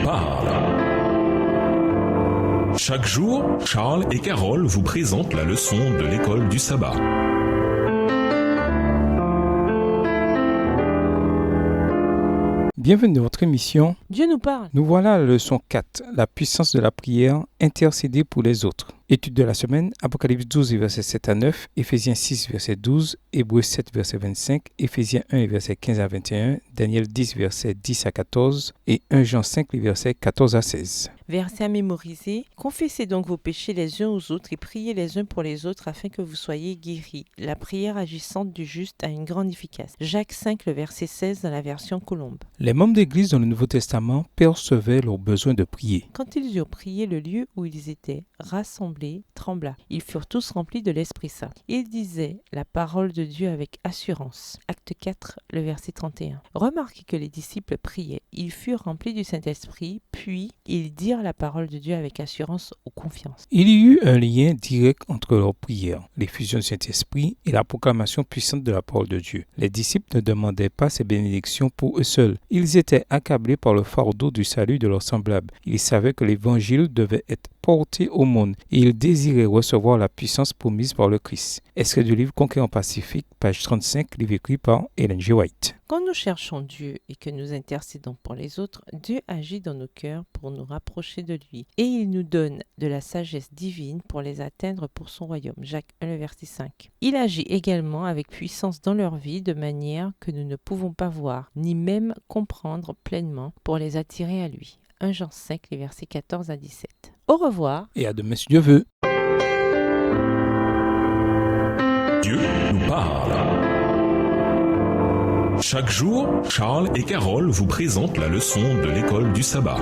parle. Chaque jour, Charles et Carole vous présentent la leçon de l'école du sabbat. Bienvenue dans votre émission Dieu nous parle. Nous voilà à la leçon 4, la puissance de la prière, intercéder pour les autres. Étude de la semaine, Apocalypse 12, versets 7 à 9, Éphésiens 6, verset 12, Hébreux 7, verset 25, Éphésiens 1, verset 15 à 21, Daniel 10, verset 10 à 14 et 1 Jean 5, verset 14 à 16. Verset à mémoriser. Confessez donc vos péchés les uns aux autres et priez les uns pour les autres afin que vous soyez guéris. La prière agissante du juste a une grande efficace. Jacques 5, le verset 16 dans la version Colombe. Les membres d'Église dans le Nouveau Testament percevaient leur besoin de prier. Quand ils eurent prié, le lieu où ils étaient rassemblés trembla. Ils furent tous remplis de l'Esprit Saint. Ils disaient la parole de Dieu avec assurance. Acte 4, le verset 31. Remarquez que les disciples priaient. Ils furent remplis du Saint-Esprit, puis ils dirent la parole de Dieu avec assurance ou confiance. Il y eut un lien direct entre leurs prières, l'effusion du Saint-Esprit et la proclamation puissante de la parole de Dieu. Les disciples ne demandaient pas ces bénédictions pour eux seuls. Ils étaient accablés par le fardeau du salut de leurs semblables. Ils savaient que l'évangile devait être porté au monde et ils désiraient recevoir la puissance promise par le Christ. Extrait du livre Conquérant Pacifique, page 35, livre écrit par Ellen G. White. Quand nous cherchons Dieu et que nous intercédons pour les autres, Dieu agit dans nos cœurs pour nous rapprocher de lui. Et il nous donne de la sagesse divine pour les atteindre pour son royaume. Jacques 1, le verset 5. Il agit également avec puissance dans leur vie de manière que nous ne pouvons pas voir, ni même comprendre pleinement pour les attirer à lui. 1 Jean 5, les versets 14 à 17. Au revoir. Et à demain si Dieu veut. Dieu nous parle. Chaque jour, Charles et Carole vous présentent la leçon de l'école du sabbat.